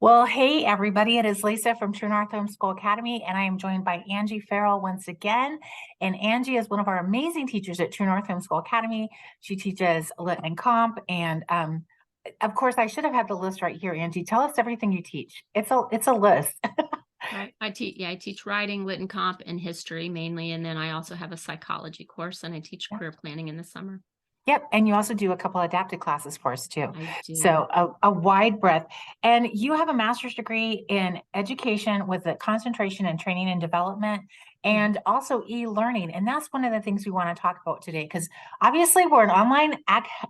Well, hey, everybody. It is Lisa from True North Homeschool Academy, and I am joined by Angie Ferrell once again. And Angie is one of our amazing teachers at True North Homeschool Academy. She teaches Lit and Comp. And of course, I should have had the list right here, Angie. Tell us everything you teach. It's a list. Right. I teach writing, lit and comp, and history mainly. And then I also have a psychology course and I teach career planning in the summer. Yep. And you also do a couple adapted classes for us too. I do. So a wide breadth. And you have a master's degree in education with a concentration in training and development and also e-learning. And that's one of the things we want to talk about today, because obviously we're an online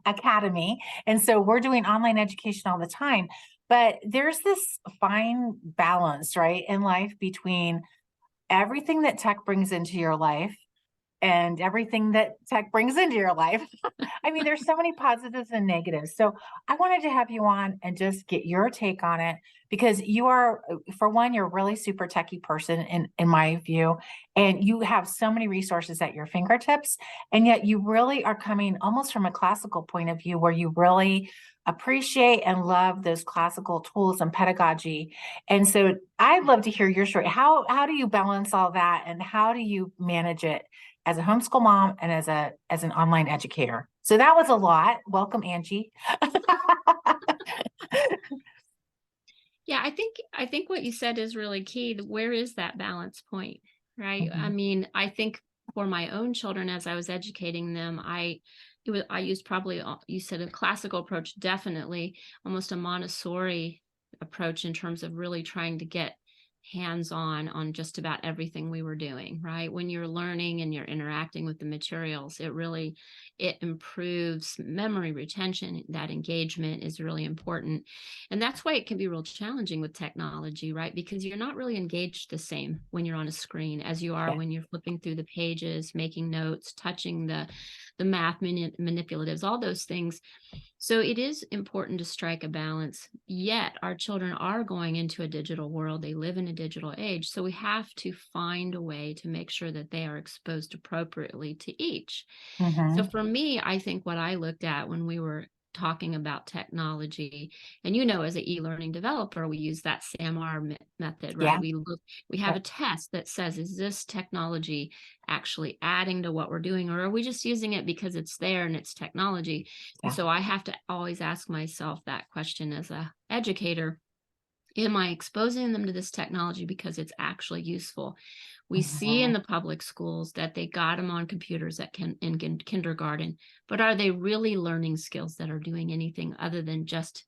academy. And so we're doing online education all the time. But there's this fine balance, right, in life between everything that tech brings into your life and everything that tech brings into your life. I mean, there's so many positives and negatives. So I wanted to have you on and just get your take on it, because you are, for one, you're a really super techie person in my view, and you have so many resources at your fingertips. And yet you really are coming almost from a classical point of view where you really appreciate and love those classical tools and pedagogy. And so I'd love to hear your story. How do you balance all that, and how do you manage it as a homeschool mom and as an online educator? So that was a lot. Welcome, Angie. Yeah, I think what you said is really key. Where is that balance point, right? I mean, I think for my own children, as I was educating them, I used probably, you said a classical approach, definitely almost a Montessori approach in terms of really trying to get hands-on on just about everything we were doing, right? When you're learning and you're interacting with the materials, it improves memory retention. That engagement is really important. And that's why it can be real challenging with technology, right? Because you're not really engaged the same when you're on a screen as you are when you're flipping through the pages, making notes, touching the math manipulatives, all those things. So it is important to strike a balance. Yet our children are going into a digital world. They live in a digital age. So we have to find a way to make sure that they are exposed appropriately to each. So for me, I think what I looked at when we were talking about technology, and as an e-learning developer, we use that SAMR method, right? We have a test that says, is this technology actually adding to what we're doing, or are we just using it because it's there and it's technology? And so I have to always ask myself that question as a educator. Am I exposing them to this technology because it's actually useful? We see in the public schools that they got them on computers in kindergarten, but are they really learning skills that are doing anything other than just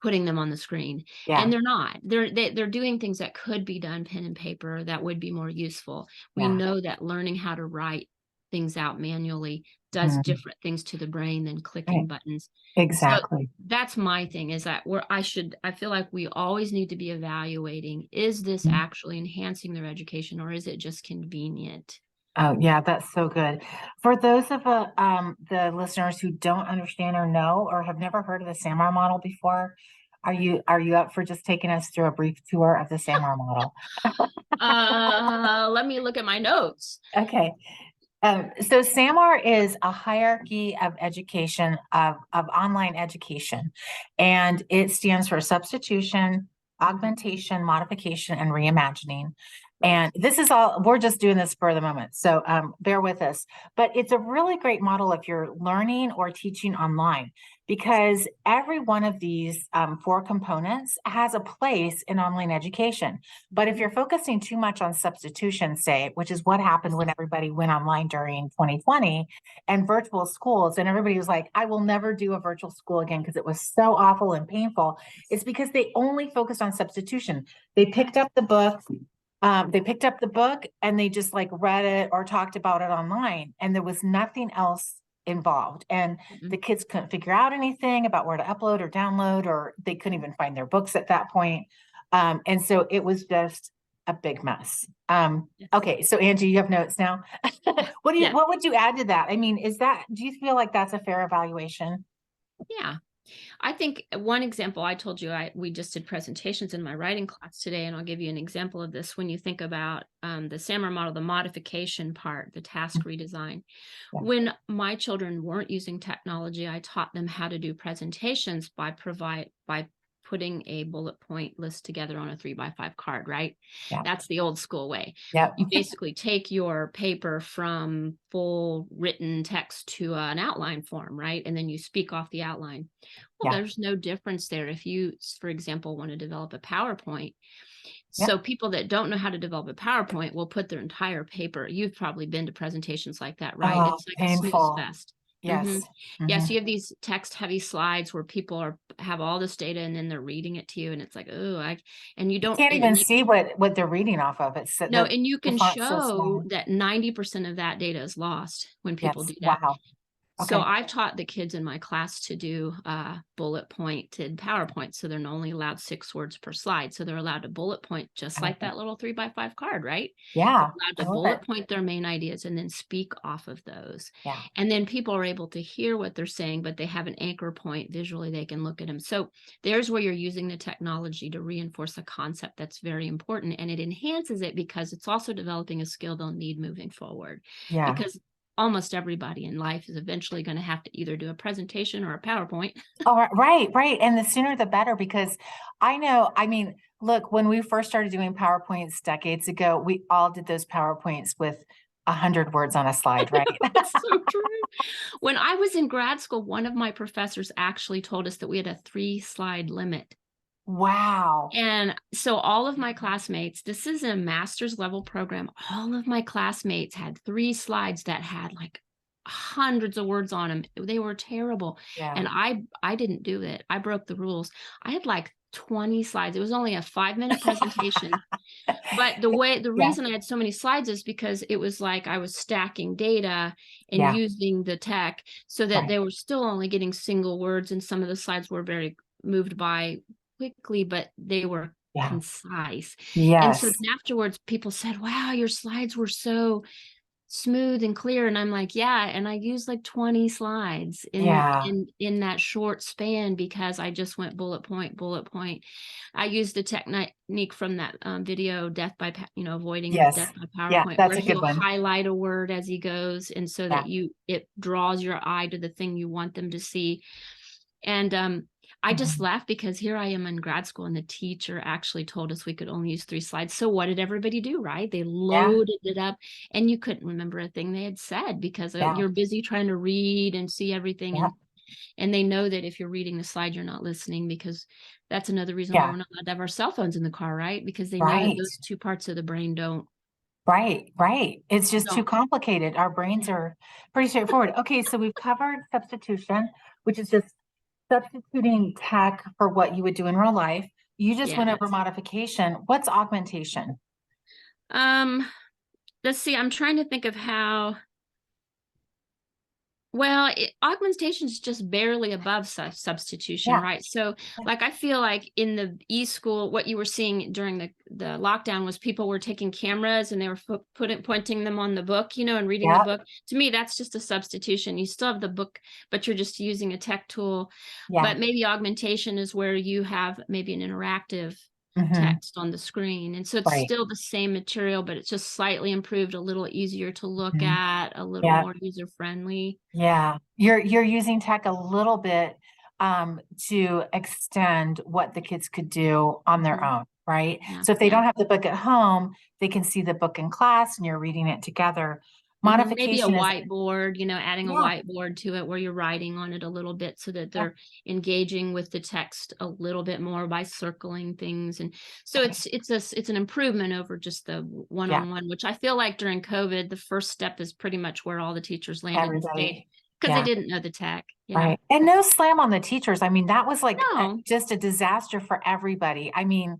putting them on the screen? And they're not. They're doing things that could be done pen and paper that would be more useful. We know that learning how to write things out manually does different things to the brain than clicking buttons. Exactly. So that's my thing, is that I feel like we always need to be evaluating, is this actually enhancing their education, or is it just convenient? Oh, yeah, that's so good. For those of the listeners who don't understand or know or have never heard of the SAMR model before, are you up for just taking us through a brief tour of the SAMR model? Let me look at my notes. Okay. So SAMR is a hierarchy of education, of online education, and it stands for substitution, augmentation, modification, and reimagining. And this is all, we're just doing this for the moment. So bear with us. But it's a really great model if you're learning or teaching online, because every one of these four components has a place in online education. But if you're focusing too much on substitution, say, which is what happened when everybody went online during 2020 and virtual schools, and everybody was like, I will never do a virtual school again because it was so awful and painful. It's because they only focused on substitution. They picked up the book. And they just like read it or talked about it online, and there was nothing else involved. And the kids couldn't figure out anything about where to upload or download, or they couldn't even find their books at that point. And so it was just a big mess. Okay, so Angie, you have notes now. What would you add to that? I mean, do you feel like that's a fair evaluation? Yeah. I think one example, I told you we just did presentations in my writing class today, and I'll give you an example of this. When you think about the SAMR model, the modification part, the task redesign. When my children weren't using technology, I taught them how to do presentations by putting a bullet point list together on a 3x5 card, right? Yeah. That's the old school way. Yep. You basically take your paper from full written text to an outline form, right? And then you speak off the outline. Well, Yeah. there's no difference there. If you, for example, want to develop a PowerPoint, Yep. so people that don't know how to develop a PowerPoint will put their entire paper. You've probably been to presentations like that, right? Oh, It's like a snooze painful. fest. Yes. Yeah, Mhm. so you have these text heavy slides where people have all this data and then they're reading it to you, and it's like, oh, and you You don't can't and even you, see what they're reading off of. It's no, and you the can font's so show small. that 90% of that data is lost when people Yes. do that. Wow. So Okay. I've taught the kids in my class to do bullet pointed PowerPoint. So they're only allowed 6 words per slide. So they're allowed to bullet point just I love like that. that little 3x5 card, right? Yeah. They're allowed I to love bullet it. point their main ideas and then speak off of those. Yeah. And then people are able to hear what they're saying, but they have an anchor point visually. They can look at them. So there's where you're using the technology to reinforce a concept that's very important. And it enhances it because it's also developing a skill they'll need moving forward. Yeah. Because almost everybody in life is eventually going to have to either do a presentation or a PowerPoint. Oh, right, right. And the sooner the better, because I know, I mean, look, when we first started doing PowerPoints decades ago, we all did those PowerPoints with 100 words on a slide, right? That's so true. When I was in grad school, one of my professors actually told us that we had a 3-slide limit. Wow. And so all of my classmates, this is a master's level program, all of my classmates had 3 slides that had like hundreds of words on them. They were terrible. Yeah. And I didn't do it. I broke the rules. I had like 20 slides. It was only a 5-minute presentation. But the Yeah. reason I had so many slides is because it was like I was stacking data and Yeah. using the tech so that Right. they were still only getting single words, and some of the slides were very moved by quickly, but they were Yeah. concise. And so Yes. then afterwards, people said, wow, your slides were so smooth and clear. And I'm like, yeah. And I used like 20 slides Yeah. in that short span because I just went bullet point, bullet point. I used the technique from that video, Death by, avoiding Yes. death by Yeah, PowerPoint, that's where a good he'll one. highlight a word as he goes. And so Yeah. that it draws your eye to the thing you want them to see. And I just laughed because here I am in grad school and the teacher actually told us we could only use 3 slides. So what did everybody do, right? They loaded it up and you couldn't remember a thing they had said because Yeah. you're busy trying to read and see everything. Yeah. And they know that if you're reading the slide, you're not listening, because that's another reason why Yeah. we're not allowed to have our cell phones in the car, right? Because they know that Right. those 2 parts of the brain don't. Right, right. It's just too Don't. complicated. Our brains are pretty straightforward. Okay, so we've covered substitution, which is just substituting tech for what you would do in real life. You just went over modification. What's augmentation? Let's see. I'm trying to think of how. Well, augmentation is just barely above substitution, Yeah. right? So, like, I feel like in the e-school, what you were seeing during the lockdown was people were taking cameras and they were pointing them on the book, and reading the Yep. book. To me, that's just a substitution. You still have the book, but you're just using a tech tool. Yeah. But maybe augmentation is where you have maybe an interactive text on the screen. And so it's Right. still the same material, but it's just slightly improved, a little easier to look at, a little Yeah. more user-friendly. Yeah. You're using tech a little bit to extend what the kids could do on their own, right? Yeah, So if they yeah. don't have the book at home, they can see the book in class and you're reading it together. Maybe a Modification is whiteboard, adding a Yeah. whiteboard to it where you're writing on it a little bit so that they're engaging with the text a little bit more by circling things. And so Right. it's an improvement over just the one-on-one, which I feel like during COVID, the first step is pretty much where all the teachers landed and stayed Everybody. because they Yeah. didn't know the tech. Yeah. Right. And no slam on the teachers. I mean, that was like No. just a disaster for everybody. I mean,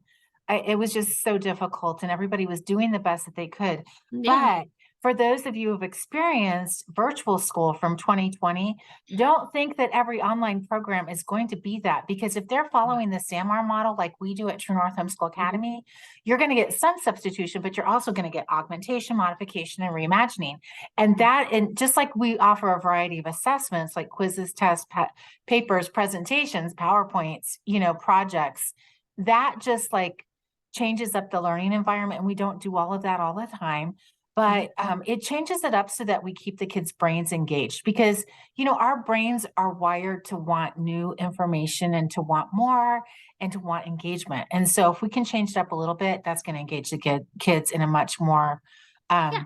it was just so difficult and everybody was doing the best that they could. Yeah. But for those of you who've experienced virtual school from 2020, don't think that every online program is going to be that, because if they're following the SAMR model like we do at True North Homeschool Academy, you're going to get some substitution, but you're also going to get augmentation, modification, and reimagining. And just like we offer a variety of assessments like quizzes, tests, papers, presentations, PowerPoints, projects, that just like changes up the learning environment. And we don't do all of that all the time. but it changes it up so that we keep the kids' brains engaged because, our brains are wired to want new information and to want more and to want engagement. And so if we can change it up a little bit, that's going to engage the kids in a much more Yeah.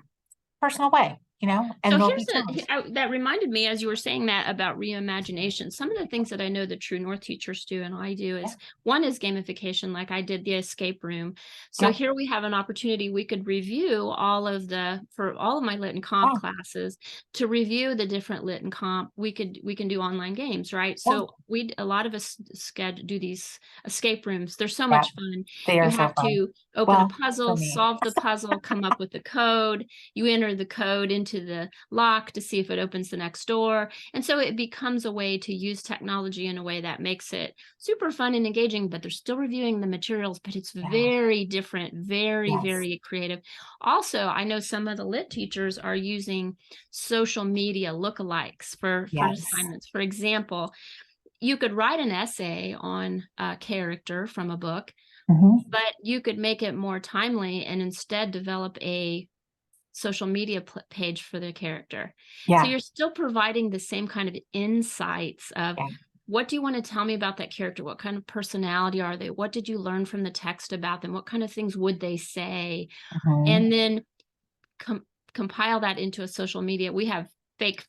personal way, and So they'll here's be challenged. that reminded me as you were saying that about reimagination. Some of the things that I know the True North teachers do and I do is one is gamification, like I did the escape room. So Yeah. here we have an opportunity. We could review for all of my lit and comp Oh. classes to review the different lit and comp. We can do online games, right? Yeah. So a lot of us do these escape rooms. They're so Yeah. much fun. They are You so have fun. to open a Well, for puzzle, me. solve the puzzle, come up with the code. You enter the code into the lock to see if it opens the next door. And so it becomes a way to use technology in a way that makes it super fun and engaging, but they're still reviewing the materials, but it's Yeah. very different, very, Yes. very creative. Also, I know some of the lit teachers are using social media lookalikes for assignments. For example, you could write an essay on a character from a book, but you could make it more timely and instead develop a social media page for the character. Yeah. So you're still providing the same kind of insights of what do you want to tell me about that character? What kind of personality are they? What did you learn from the text about them? What kind of things would they say? And then compile that into a social media. We have fake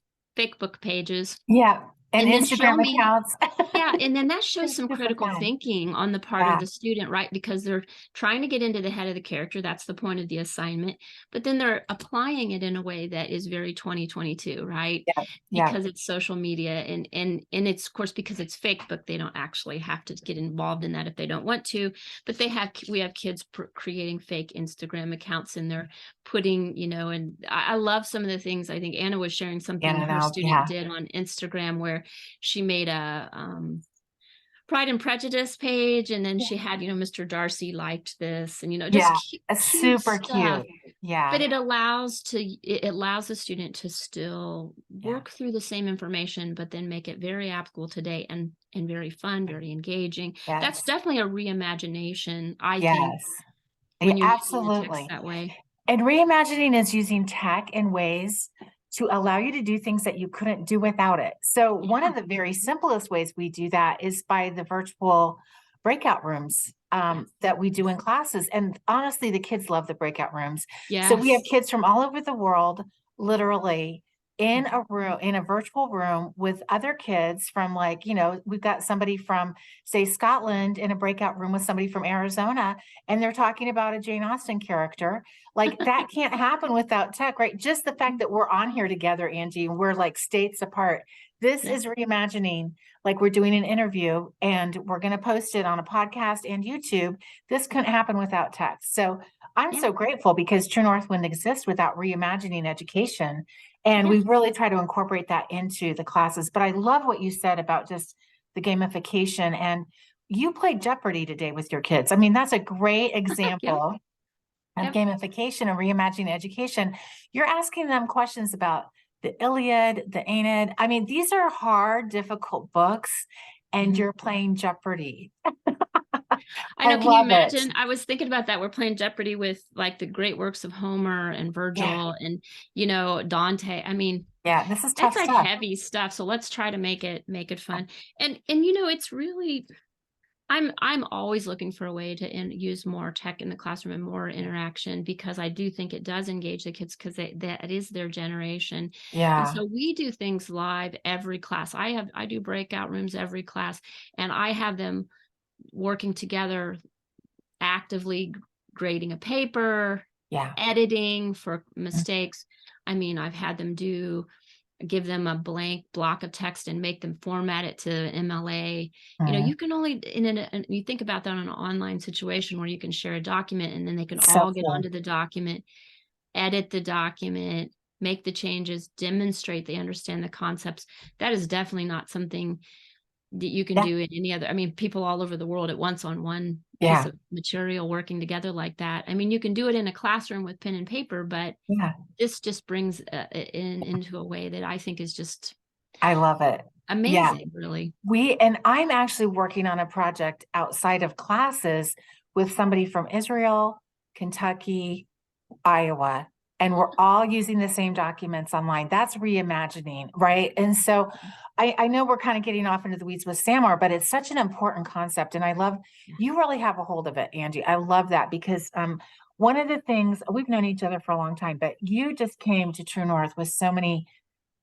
book pages. Yeah. And then show Instagram me accounts. Yeah, and then that shows It's some super critical fun. thinking on the part of the student, right? Because they're trying to get into the head of the character. That's the point of the assignment. But then they're applying it in a way that is very 2022, right? Yeah. Because it's social media and it's, of course, because it's fake, but they don't actually have to get involved in that if they don't want to. But we have kids creating fake Instagram accounts and they're putting, and I love some of the things. I think Anna was sharing something her student did on Instagram where she made a Pride and Prejudice page, and then she had, Mr. Darcy liked this, and just cute super stuff. cute. Yeah. But it allows the student to still work through the same information, but then make it very applicable today and very fun, very engaging. That's definitely a reimagination, I think, when you're using the text that way. And reimagining is using tech in ways to allow you to do things that you couldn't do without it. So one of the very simplest ways we do that is by the virtual breakout rooms that we do in classes. And honestly, the kids love the breakout rooms. So we have kids from all over the world, literally in a room, in a virtual room with other kids from we've got somebody from, say, Scotland in a breakout room with somebody from Arizona, and they're talking about a Jane Austen character. Like that can't happen without tech, right? Just the fact that we're on here together, Angie, and we're like states apart. This is reimagining, like we're doing an interview and we're going to post it on a podcast and YouTube. This couldn't happen without tech. So I'm so grateful because True North wouldn't exist without reimagining education. And we really try to incorporate that into the classes. But I love what you said about just the gamification. And you played Jeopardy today with your kids. I mean, that's a great example of gamification and reimagining education. You're asking them questions about the Iliad, the Aeneid. I mean, these are hard, difficult books, and you're playing Jeopardy. I know. Can you imagine? I was thinking about that. We're playing Jeopardy with like the great works of Homer and Virgil and, Dante. I mean, this is tough that's like stuff. heavy stuff. So let's try to make it fun. And it's really, I'm always looking for a way to use more tech in the classroom and more interaction because I do think it does engage the kids because that is their generation. Yeah. And so we do things live every class. I do breakout rooms every class, and I have them working together, actively grading a paper, editing for mistakes. I mean, I've had them give them a blank block of text and make them format it to MLA. You can only, you think about that on an online situation where you can share a document and then they can all get onto the document, edit the document, make the changes, demonstrate they understand the concepts. That is definitely not something that you can do in any other. I mean, people all over the world at once on one piece of material working together like that. I mean, you can do it in a classroom with pen and paper, but this just brings it into a way that I think is just, I love it. Amazing, really. And I'm actually working on a project outside of classes with somebody from Israel, Kentucky, Iowa, and we're all using the same documents online. That's reimagining, right? And so I know we're kind of getting off into the weeds with SAMR, but it's such an important concept. And I love, you really have a hold of it, Angie. I love that because one of the things, we've known each other for a long time, but you just came to True North with so many.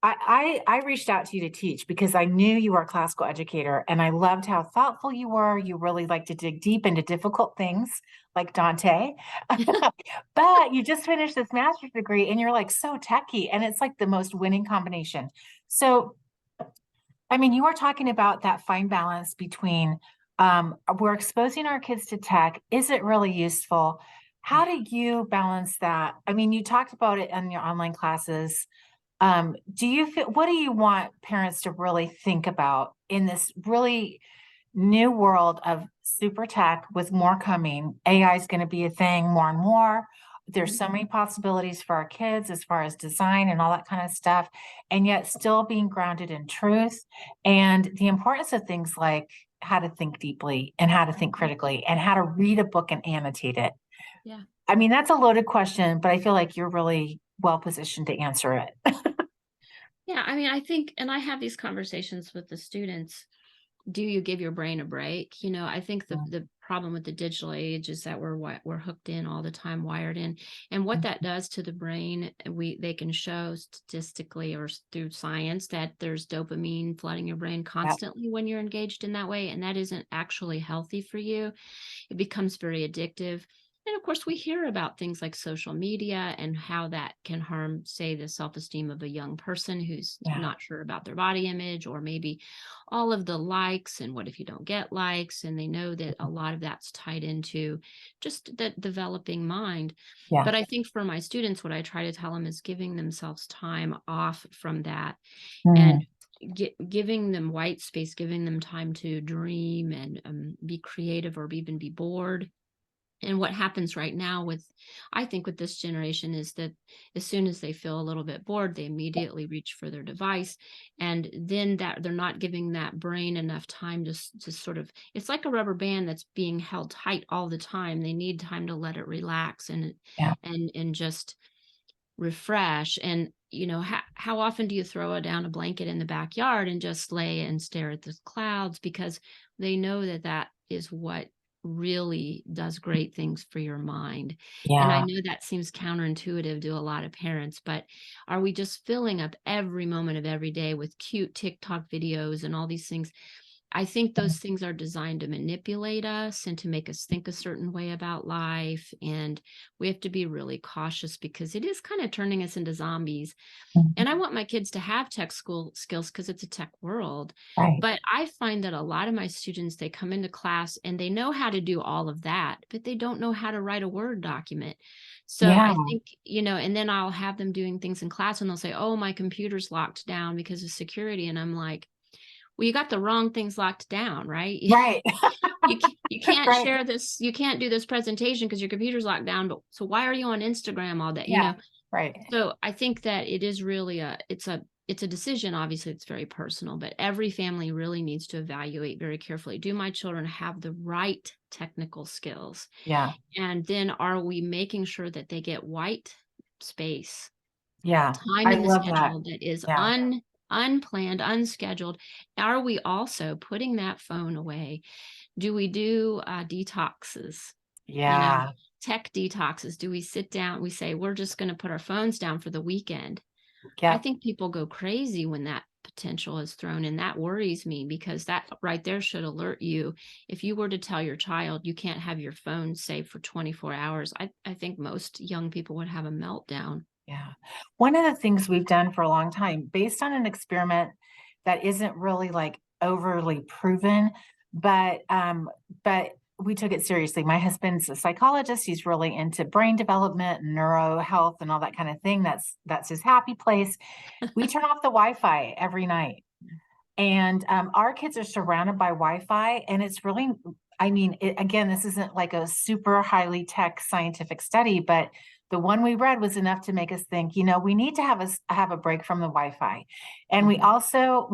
I reached out to you to teach because I knew you were a classical educator and I loved how thoughtful you were. You really like to dig deep into difficult things like Dante. But you just finished this master's degree and you're like so techy and it's like the most winning combination. So, I mean, you are talking about that fine balance between we're exposing our kids to tech. Is it really useful? How do you balance that? I mean, you talked about it in your online classes. Do you feel, what do you want parents to really think about in this really new world of super tech with more coming? AI is going to be a thing more and more. There's so many possibilities for our kids as far as design and all that kind of stuff, and yet still being grounded in truth and the importance of things like how to think deeply and how to think critically and how to read a book and annotate it. Yeah. I mean, that's a loaded question, but I feel like you're really well positioned to answer it. Yeah, I mean, I think, and I have these conversations with the students. Do you give your brain a break? I think the problem with the digital age is that we're hooked in all the time, wired in, and what that does to the brain, they can show statistically or through science that there's dopamine flooding your brain Yep. constantly when you're engaged in that way, and that isn't actually healthy for you. It becomes very addictive. And of course, we hear about things like social media and how that can harm, say, the self-esteem of a young person who's Yeah. not sure about their body image, or maybe all of the likes and what if you don't get likes. And they know that a lot of that's tied into just the developing mind. Yeah. But I think for my students, what I try to tell them is giving themselves time off from that and Mm. giving them white space, giving them time to dream and be creative or even be bored. And what happens right now I think with this generation is that as soon as they feel a little bit bored, they immediately reach for their device. And then that they're not giving that brain enough time to sort of, it's like a rubber band that's being held tight all the time. They need time to let it relax Yeah. and just refresh. And how often do you throw down a blanket in the backyard and just lay and stare at the clouds, because they know that that is what really does great things for your mind. And I Yeah. know that seems counterintuitive to a lot of parents, but are we just filling up every moment of every day with cute TikTok videos and all these things? I think those things are designed to manipulate us and to make us think a certain way about life. And we have to be really cautious because it is kind of turning us into zombies. Mhm. And I want my kids to have tech school skills because it's a tech world. Right. But I find that a lot of my students, they come into class and they know how to do all of that, but they don't know how to write a Word document. So Yeah. I think, and then I'll have them doing things in class and they'll say, oh, my computer's locked down because of security. And I'm like, well, you got the wrong things locked down, right? Right. You can't Right. share this, you can't do this presentation because your computer's locked down. But so why are you on Instagram all day? Yeah. Right. So I think that it is really it's a decision. Obviously, it's very personal, but every family really needs to evaluate very carefully. Do my children have the right technical skills? Yeah. And then are we making sure that they get white space, Yeah. time I in the love that. schedule that is Yeah. unplanned, unscheduled? Are we also putting that phone away? Do we do detoxes? You know, Yeah. tech detoxes. Do we sit down? We say, we're just going to put our phones down for the weekend. I Yep. think people go crazy when that potential is thrown in. That worries me because that right there should alert you. If you were to tell your child you can't have your phone safe for 24 hours, I think most young people would have a meltdown. Yeah. One of the things we've done for a long time, based on an experiment that isn't really like overly proven, but we took it seriously. My husband's a psychologist. He's really into brain development and neuro health and all that kind of thing. That's his happy place. We turn off the Wi-Fi every night. And our kids are surrounded by Wi-Fi, and it's really, I mean, again, this isn't like a super highly tech scientific study, but the one we read was enough to make us think, we need to have a break from the Wi-Fi. And we Mhm. also,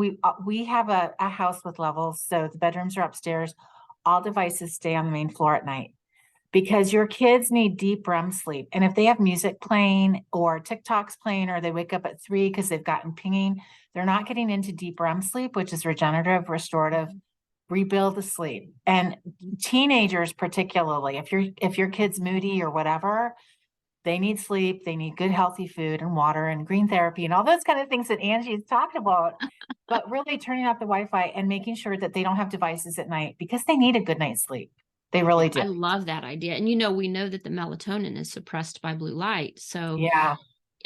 we have a house with levels, so the bedrooms are upstairs. All devices stay on the main floor at night. because your kids need deep REM sleep. And if they have music playing or TikToks playing, or they wake up at 3 because they've gotten pinging, they're not getting into deep REM sleep, which is regenerative, restorative, rebuild the sleep. And teenagers, particularly, if your kid's moody or whatever, they need sleep, they need good, healthy food and water and green therapy and all those kind of things that Angie's talked about. But really turning off the Wi-Fi and making sure that they don't have devices at night, because they need a good night's sleep. They really do. I love that idea. And we know that the melatonin is suppressed by blue light. So Yeah.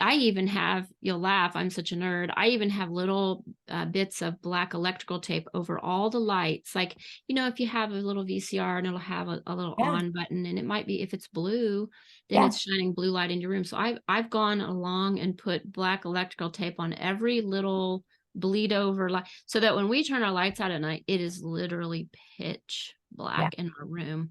I even have, you'll laugh, I'm such a nerd. I even have little bits of black electrical tape over all the lights. Like, if you have a little VCR and it'll have a little Yeah. on button, and it might be, if it's blue, then Yeah. it's shining blue light in your room. So I've gone along and put black electrical tape on every little bleed over light, so that when we turn our lights out at night, it is literally pitch Yeah. black in our room.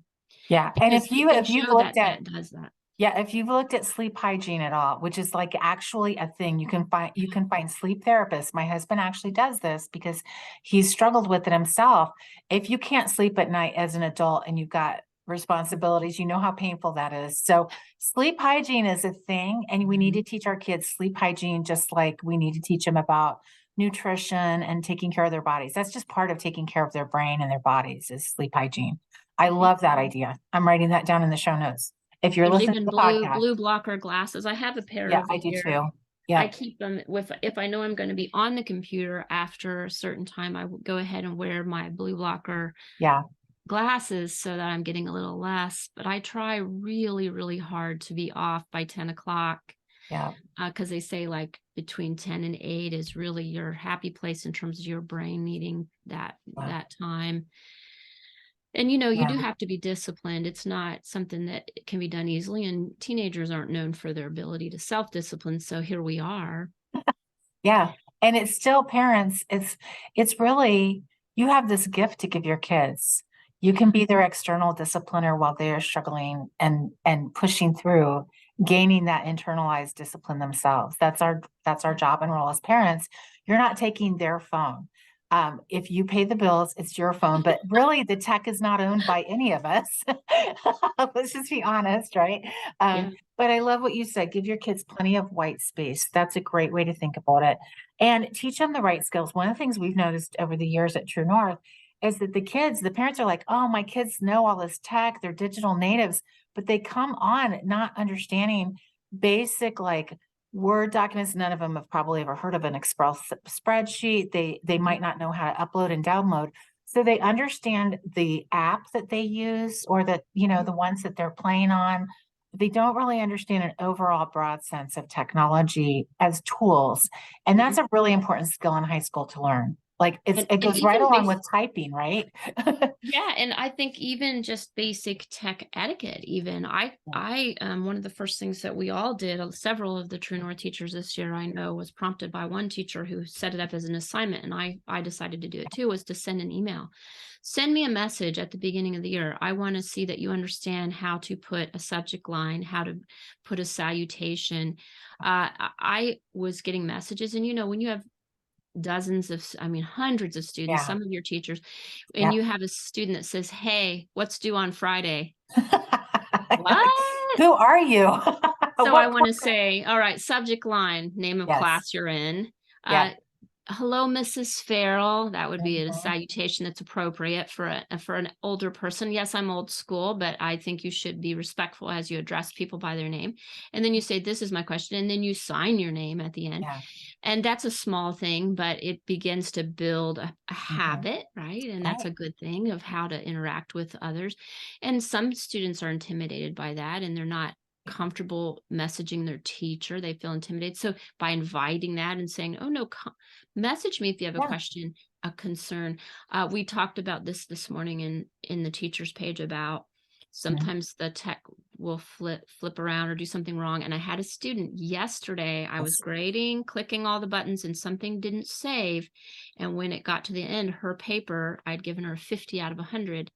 Yeah. And Because it can if you've show that looked at, that does that. yeah, if you've looked at sleep hygiene at all, which is like actually a thing, you can find sleep therapists. My husband actually does this because he's struggled with it himself. If you can't sleep at night as an adult and you've got responsibilities, you know how painful that is. So sleep hygiene is a thing, and we need to teach our kids sleep hygiene, just like we need to teach them about nutrition and taking care of their bodies. That's just part of taking care of their brain and their bodies, is sleep hygiene. I love that idea. I'm writing that down in the show notes. If you're There's listening to even the podcast. blue blocker glasses. I have a pair Yeah, over I do here. too. I Yeah, keep them if I know I'm going to be on the computer after a certain time, I will go ahead and wear my blue blocker yeah, glasses so that I'm getting a little less. But I try really, really hard to be off by 10 o'clock, yeah, because they say like between 10 and 8 is really your happy place in terms of your brain needing that time. And you yeah, do have to be disciplined. It's not something that can be done easily, and teenagers aren't known for their ability to self-discipline. So here we are. yeah. And it's still, parents, it's really, you have this gift to give your kids. You can be their external discipliner while they are struggling and pushing through, gaining that internalized discipline themselves. That's our job and role as parents. You're not taking their phone. If you pay the bills, it's your phone, but really the tech is not owned by any of us. Let's just be honest, right? Yeah. But I love what you said. Give your kids plenty of white space. That's a great way to think about it. And teach them the right skills. One of the things we've noticed over the years at True North is that the parents are like, oh, my kids know all this tech, they're digital natives, but they come on not understanding basic, like, Word documents. None of them have probably ever heard of an Excel spreadsheet. They might not know how to upload and download. So they understand the app that they use, or that, the ones that they're playing on. They don't really understand an overall broad sense of technology as tools. And that's a really important skill in high school to learn. Like, And it goes right even along with typing, right? yeah, and I think even just basic tech etiquette, even I one of the first things that we all did, several of the True North teachers this year, I know, was prompted by one teacher who set it up as an assignment, and I decided to do it too, was to send an email. Send me a message at the beginning of the year. I want to see that you understand how to put a subject line, how to put a salutation. I was getting messages, and when you have hundreds of students, Yeah. some of your teachers, Yeah. and you have a student that says, hey, what's due on Friday? What? Who are you? So I want to say, all right, subject line, name of Yes. class you're in. Yeah. Hello, Mrs. Farrell. That would be a Mhm. salutation that's appropriate for an older person. Yes, I'm old school, but I think you should be respectful as you address people by their name. And then you say, this is my question. And then you sign your name at the end. Yeah. And that's a small thing, but it begins to build a habit, right? And that's a Right. good thing of how to interact with others. And some students are intimidated by that, and they're not comfortable messaging their teacher. They feel intimidated. So by inviting that and saying, oh no, message me if you have a Yeah. question, a concern. We talked about this morning in the teacher's page about sometimes the tech will flip around or do something wrong. And I had a student yesterday, I was grading, clicking all the buttons, and something didn't save. And when it got to the end, her paper, I'd given her a 50 out of 100.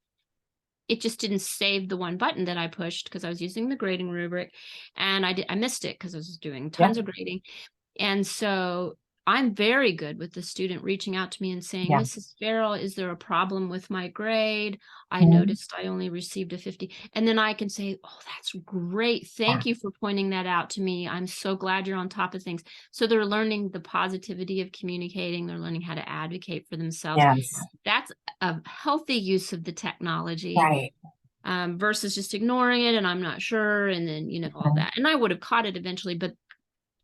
It just didn't save the one button that I pushed because I was using the grading rubric, and I missed it because I was doing Yeah. tons of grading. And so I'm very good with the student reaching out to me and saying, Yeah. Mrs. Farrell, is there a problem with my grade? I Mhm. noticed I only received a 50. And then I can say, oh, that's great. Thank Yeah. you for pointing that out to me. I'm so glad you're on top of things. So they're learning the positivity of communicating. They're learning how to advocate for themselves. Yes. That's a healthy use of the technology. Right. Versus just ignoring it and I'm not sure, and then all Mhm. that. And I would have caught it eventually, but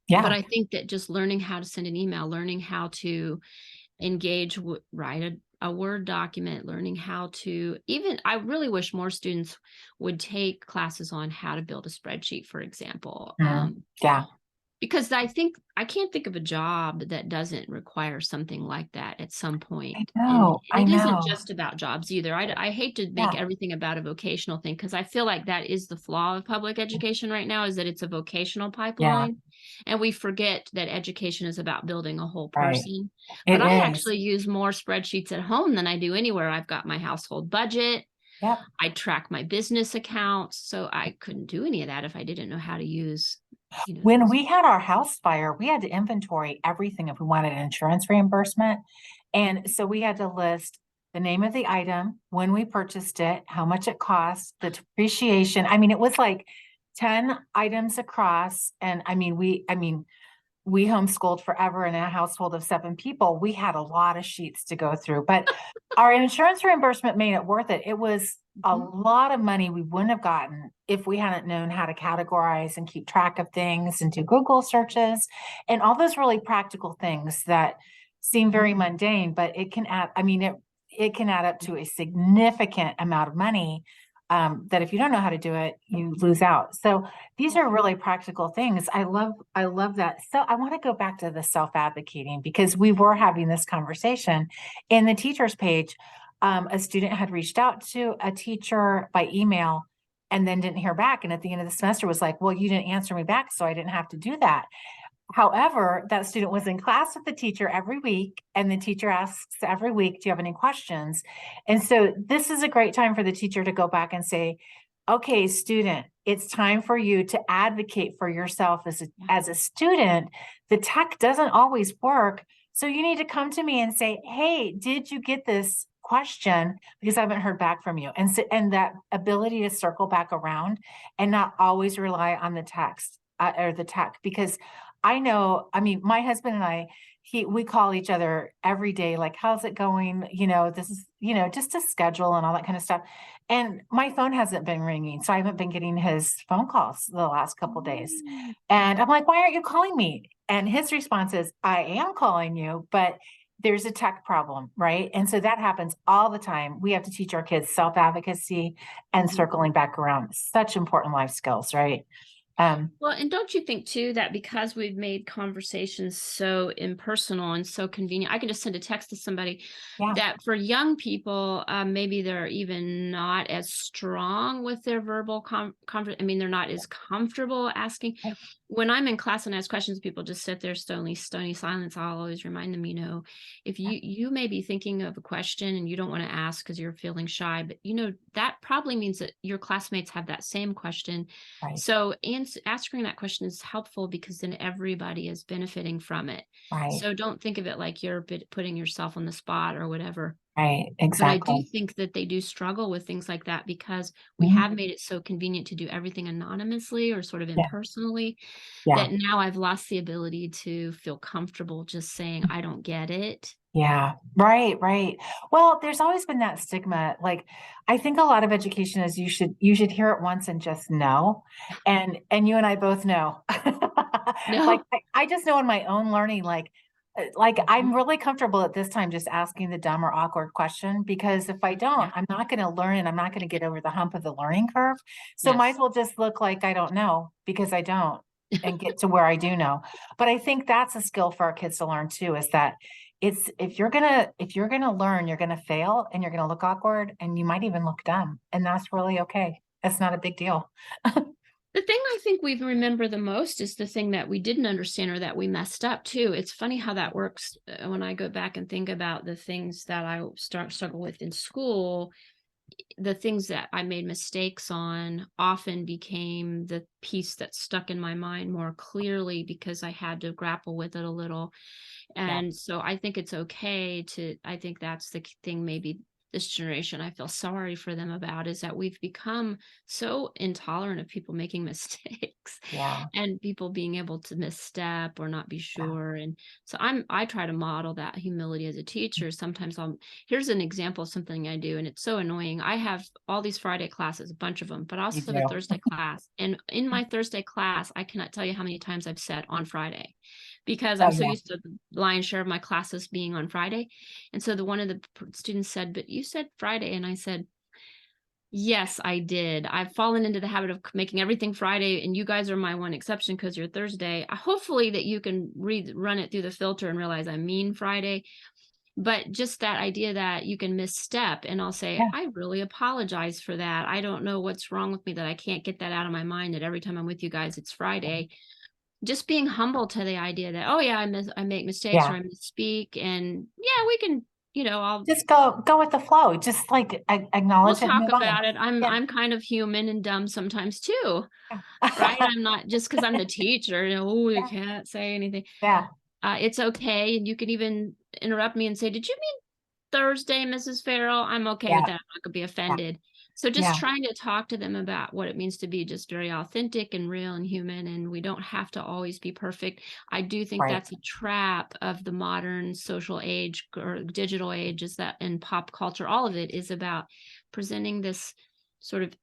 Yeah. I think that just learning how to send an email, learning how to engage, write a Word document, learning how to even, I really wish more students would take classes on how to build a spreadsheet, for example. Mhm. Yeah. Because I can't think of a job that doesn't require something like that at some point. I And know. I it isn't know. just about jobs either. I hate to make Yeah. everything about a vocational thing because I feel like that is the flaw of public education right now, is that it's a vocational Yeah. pipeline. And we forget that education is about building a whole Right. person. But It I is. actually use more spreadsheets at home than I do anywhere. I've got my household budget. Yep. I track my business accounts. So I couldn't do any of that if I didn't know how to use, When those. we had our house fire, we had to inventory everything if we wanted insurance reimbursement. And so we had to list the name of the item, when we purchased it, how much it cost, the depreciation. I mean, it was like 10 items across. And we homeschooled forever in a household of 7 people. We had a lot of sheets to go through, but our insurance reimbursement made it worth it. It was a Mhm. lot of money we wouldn't have gotten if we hadn't known how to categorize and keep track of things and do Google searches and all those really practical things that seem very mundane, but it can add, it can add up to a significant amount of money that if you don't know how to do it, you lose out. So these are really practical things. I love that. So I want to go back to the self-advocating because we were having this conversation in the teachers page. A student had reached out to a teacher by email and then didn't hear back. And at the end of the semester was like, well, you didn't answer me back, so I didn't have to do that. However, that student was in class with the teacher every week, and the teacher asks every week, do you have any questions? And so this is a great time for the teacher to go back and say, okay, student, it's time for you to advocate for yourself as a student. The tech doesn't always work. So you need to come to me and say, hey, did you get this question? Because I haven't heard back from you. And so, and that ability to circle back around and not always rely on the text or the tech, because I know, my husband and I, we call each other every day, like, how's it going? This is, just to schedule and all that kind of stuff. And my phone hasn't been ringing. So I haven't been getting his phone calls the last couple of days. Mm. And I'm like, why aren't you calling me? And his response is, I am calling you, but there's a tech problem, right? And so that happens all the time. We have to teach our kids self-advocacy and Mhm. circling back around. Such important life skills, right? Well, and don't you think too that because we've made conversations so impersonal and so convenient, I can just send a text to somebody, yeah, that for young people, maybe they're even not as strong with their verbal they're not as comfortable asking. right, When I'm in class and ask questions, people just sit there stony silence. I'll always remind them, if you may be thinking of a question and you don't want to ask because you're feeling shy, but that probably means that your classmates have that same question. right, So answering that question is helpful because then everybody is benefiting from it. right, So don't think of it like you're putting yourself on the spot or whatever. right, But I do exactly. think that they do struggle with things like that because we Mhm. have made it so convenient to do everything anonymously or sort of Yeah, impersonally, yeah, that now I've lost the ability to feel comfortable just saying, I don't get it. yeah, right, right. Well, there's always been that stigma. Like, I think a lot of education is you should hear it once and just know. And you and I both know. Like, No. I just know in my own learning, like I'm really comfortable at this time just asking the dumb or awkward question, because if I don't, Yeah. I'm not going to learn and I'm not going to get over the hump of the learning curve. So might as Yes. well just look like I don't know because I don't, and get to where I do know. But I think that's a skill for our kids to learn too, is that it's if you're gonna learn, you're gonna fail and you're gonna look awkward and you might even look dumb. And that's really okay. That's not a big deal. The thing I think we remember the most is the thing that we didn't understand or that we messed up too. It's funny how that works when I go back and think about the things that I struggle with in school. the things that I made mistakes on often became the piece that stuck in my mind more clearly because I had to grapple with it a little. Yeah. And so I think it's okay to, I think that's the thing maybe this generation I feel sorry for them about, is that we've become so intolerant of people making mistakes Yeah. and people being able to misstep or not be Yeah. sure. And so I try to model that humility as a teacher. Sometimes here's an example of something I do, and it's so annoying. I have all these Friday classes, a bunch of them, but I You also have a do. Thursday class. And in my Thursday class, I cannot tell you how many times I've said on Friday, because Oh I'm so yeah. used to the lion's share of my classes being on Friday. And so one of the students said, "But you said Friday." And I said, "Yes, I did. I've fallen into the habit of making everything Friday, and you guys are my one exception because you're Thursday. Hopefully that you can run it through the filter and realize I mean Friday." But just that idea that you can misstep, and I'll say, Yeah. "I really apologize for that. I don't know what's wrong with me that I can't get that out of my mind that every time I'm with you guys, it's Friday." Just being humble to the idea that, oh yeah, I make mistakes or Yeah. I misspeak, and yeah, we can, Just go with the flow. Just like we'll acknowledge it and talk move on. about it. I'm Yeah. I'm kind of human and dumb sometimes too, right? Yeah. I'm not just because I'm the teacher, oh, you Yeah. can't say anything. Yeah. It's okay. And you can even interrupt me and say, "Did you mean Thursday, Mrs. Farrell?" I'm okay with Yeah. that. I'm not gonna be Yeah. offended. So just Yeah. trying to talk to them about what it means to be just very authentic and real and human, and we don't have to always be perfect. I do think Right. that's a trap of the modern social age or digital age, is that in pop culture, all of it is about presenting this sort of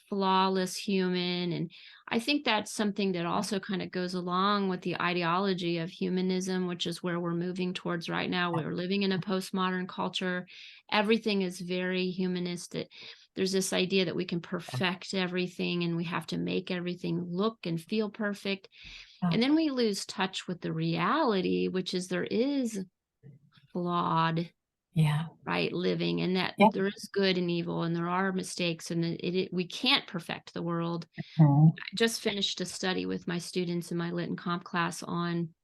flawless human. And I think that's something that also kind of goes along with the ideology of humanism, which is where we're moving towards right now. We're living in a postmodern culture. Everything is very humanistic. There's this idea that we can perfect everything and we have to make everything look and feel perfect. Yeah. And then we lose touch with the reality, which is there is flawed, Yeah. right, living, and that Yeah. there is good and evil and there are mistakes, and we can't perfect the world. Mhm. I just finished a study with my students in my lit and comp class on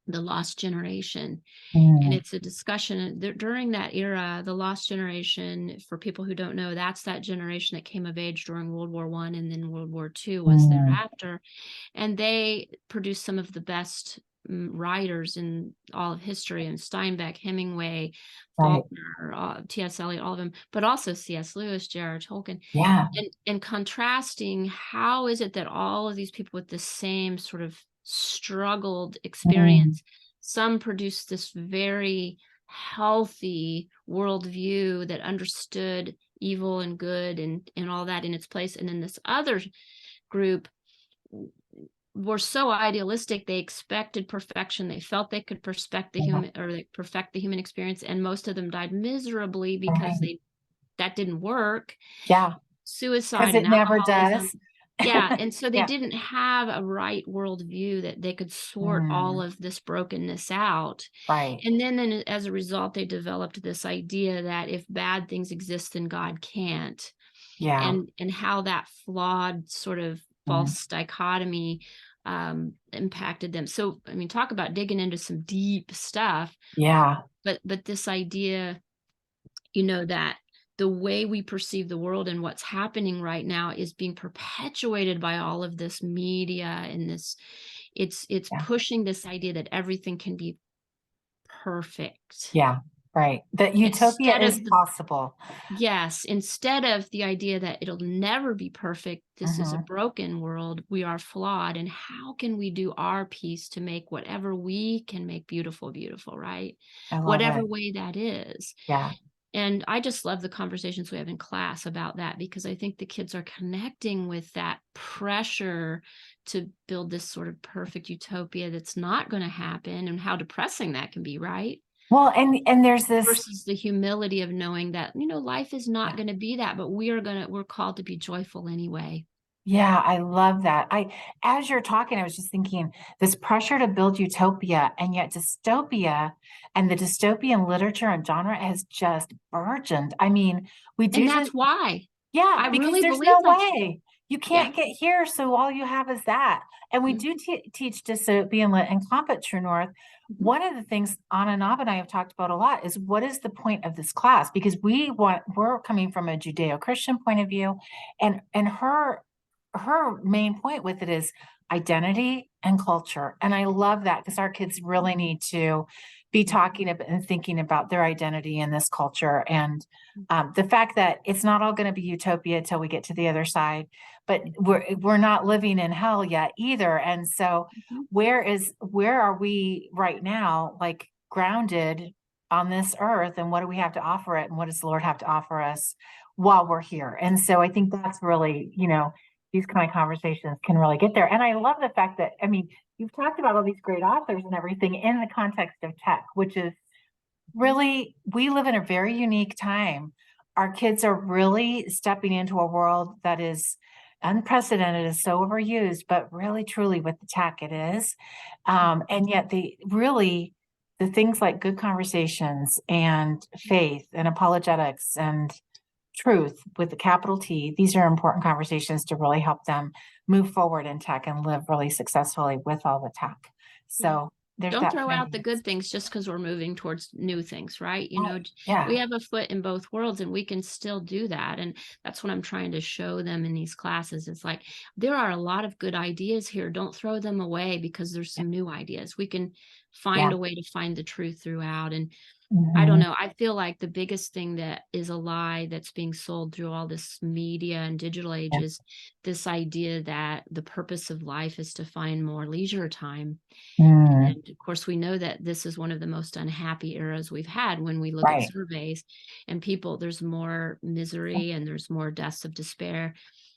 the lost generation. And Mm. it's a discussion during that era. The lost generation, for people who don't know, that's that generation that came of age during World War I, and then World War II was Mm. thereafter. And they produced some of the best writers in all of history, and Steinbeck, Hemingway, Right. Faulkner, T.S. Eliot, all of them, but also C.S. Lewis, J.R.R. Tolkien. Yeah. And contrasting, how is it that all of these people with the same sort of struggled Mm. experience, some produced this very healthy worldview that understood evil and good and all that in its place, and then this other group were so idealistic, they expected perfection. They felt they could perfect the Yeah. human experience, and most of them died miserably because Right. that didn't work. Yeah. Because Suicide it and never alcoholism. does. Yeah, and so they Yeah. didn't have a right worldview that they could sort all Mm. of this brokenness out. Right. And then as a result, they developed this idea that if bad things exist, then God can't. Yeah. And how that flawed sort of Mm. false dichotomy impacted them. So, I mean, talk about digging into some deep stuff, Yeah. but this idea, that the way we perceive the world and what's happening right now is being perpetuated by all of this media and it's Yeah. pushing this idea that everything can be perfect. Yeah. Right. That utopia Instead is of the possible. Yes, instead of the idea that it'll never be perfect, this is a Mhm. broken world, we are flawed, and how can we do our piece to make whatever we can make beautiful, beautiful, right? I love Whatever it. way that is. Yeah. And I just love the conversations we have in class about that, because I think the kids are connecting with that pressure to build this sort of perfect utopia that's not going to happen, and how depressing that can be, right? Well, and there's this. Versus the humility of knowing that, life is not Yeah. going to be that, but we're called to be joyful anyway. Yeah, I love that. As you're talking, I was just thinking this pressure to build utopia, and yet dystopia and the dystopian literature and genre has just burgeoned. I mean, we And do that's just, why yeah, I because really there's believe no that's way. You Yeah. can't get here, so all you have is that. And we Mhm. do teach Being Lit and Comp at True North. Mhm. One of the things Anna Nab and I have talked about a lot is what is the point of this class? Because we're coming from a Judeo-Christian point of view, and her main point with it is identity and culture. And I love that because our kids really need to be talking about and thinking about their identity in this culture. And the fact that it's not all going to be utopia till we get to the other side, but we're not living in hell yet either. And so Mhm. where are we right now, like grounded on this earth, and what do we have to offer it, and what does the Lord have to offer us while we're here? And so I think that's really, these kind of conversations can really get there. And I love the fact that, I mean, you've talked about all these great authors and everything in the context of tech, which is really, we live in a very unique time. Our kids are really stepping into a world that is unprecedented, is so overused, but really truly with the tech it is. And yet the things like good conversations and faith and apologetics and truth with the capital T, these are important conversations to really help them move forward in tech and live really successfully with all the tech. Yeah. So there's Don't that. throw out the good things just because we're moving towards new things, right? You know, Yeah. we have a foot in both worlds and we can still do that. And that's what I'm trying to show them in these classes. It's like, there are a lot of good ideas here. Don't throw them away because there's some new ideas. We can Yeah. find a way to find the truth throughout. And I don't Mhm. know. I feel like the biggest thing that is a lie that's being sold through all this media and digital age Yeah. is this idea that the purpose of life is to find more leisure time. Mm, And of course, we know that this is one of the most unhappy eras we've had when we look at right. surveys and people, there's more misery and there's more deaths of despair.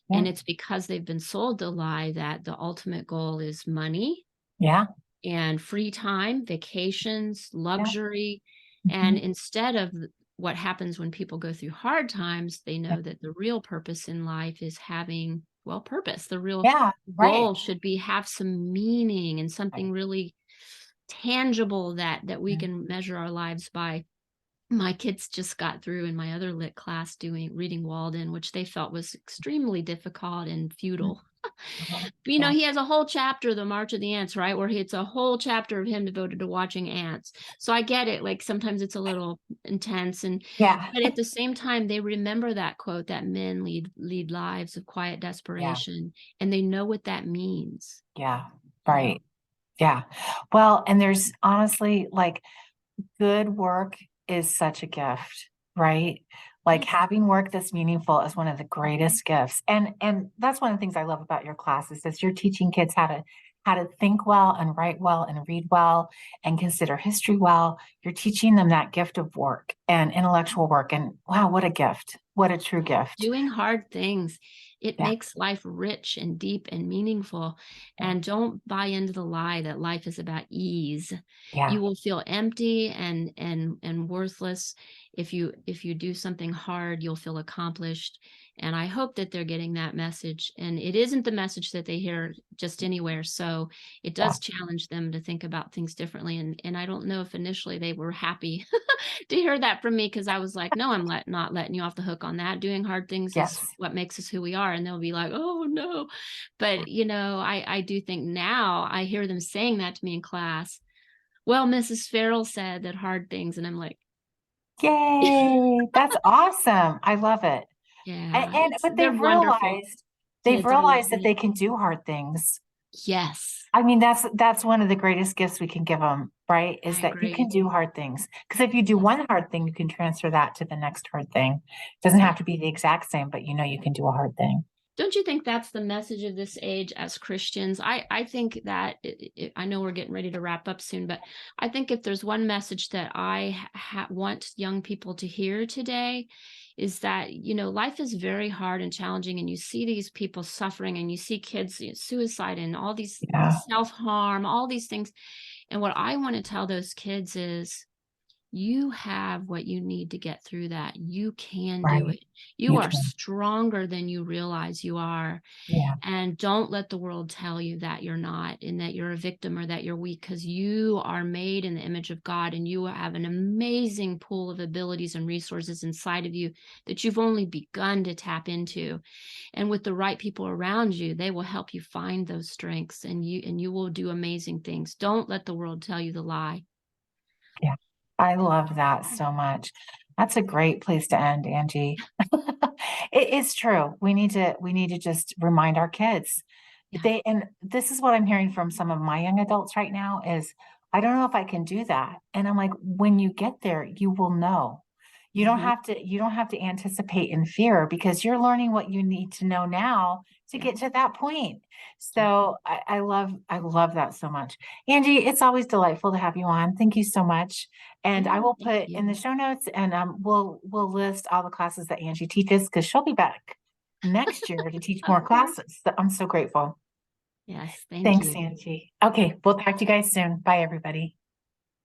Yeah. And it's because they've been sold the lie that the ultimate goal is money Yeah. and free time, vacations, Yeah. luxury. And Mhm. instead of what happens when people go through hard times, they Yeah. know that the real purpose in life is having, well, purpose. The real Yeah. Right. goal should be have some meaning and Right. something really tangible that we Yeah. can measure our lives by. My kids just got through in my other lit class doing reading Walden, which they felt was extremely difficult and Mm. futile. Uh-huh. You know, Yeah. he has a whole chapter, The March of the Ants, right? Where it's a whole chapter of him devoted to watching ants. So I get it. Like sometimes it's a little intense and Yeah. but at the same time, they remember that quote that men lead lives of quiet Yeah. desperation, and they know what that means, Yeah. you know. Right. Yeah. Well, and there's honestly like good work is such a gift, right? Like Yes. having work that's meaningful is one of the greatest gifts. And that's one of the things I love about your classes is you're teaching kids how to think well and write well and read well and consider history well. You're teaching them that gift of work and intellectual work. And wow, what a gift. What a true gift. Doing hard things, it Yeah. makes life rich and deep and meaningful. Yeah. And don't buy into the lie that life is about ease. Yeah. You will feel empty and worthless. If you do something hard, you'll feel accomplished. And I hope that they're getting that message. And it isn't the message that they hear just anywhere. So it Yeah. does challenge them to think about things differently. And I don't know if initially they were happy to hear that from me because I was like, no, not letting you off the hook on that. Doing hard things is Yes. what makes us who we are. And they'll be like, oh no. But you know, I do think now I hear them saying that to me in class. Well, Mrs. Farrell said that hard things, and I'm like, Yay. That's awesome. I love it. yeah, it's But they're wonderful. they've Kids are realized that lovely. they can do hard things. Yes, I mean, that's one of the greatest gifts we can give them, right? Is I that you can agree. do hard things. Because if you do Yes. one hard thing, you can transfer that to the next hard thing. It doesn't Yeah. have to be the exact same, but you can do a hard thing. Don't you think that's the message of this age as Christians? I think that I know we're getting ready to wrap up soon, but I think if there's one message that I want young people to hear today is that, you know, life is very hard and challenging, and you see these people suffering, and you see kids, suicide and all these Yeah. self-harm, all these things. And what I want to tell those kids is you have what you need to get through that. You can do Right. it. You are can. stronger than you realize you are. Yeah. And don't let the world tell you that you're not, and that you're a victim, or that you're weak, because you are made in the image of God, and you have an amazing pool of abilities and resources inside of you that you've only begun to tap into. And with the right people around you, they will help you find those strengths, and you will do amazing things. Don't let the world tell you the lie. Yeah. I love that so much. That's a great place to end, Angie. It is true. We need to just remind our kids. Yeah. And this is what I'm hearing from some of my young adults right now is, I don't know if I can do that. And I'm like, when you get there, you will know. Mhm. You don't have to anticipate in fear, because you're learning what you need to know now to Yeah. get to that point. Yeah. So I love that so much. Angie, it's always delightful to have you on. Thank you so much. And I Yeah. will Thank put in the you. show notes, and we'll list all the classes that Angie teaches, because she'll be back next year to teach more Of course. classes. So I'm so grateful. Yes. Thank Thanks, you. Angie. Okay, we'll talk to you guys soon. Bye, everybody.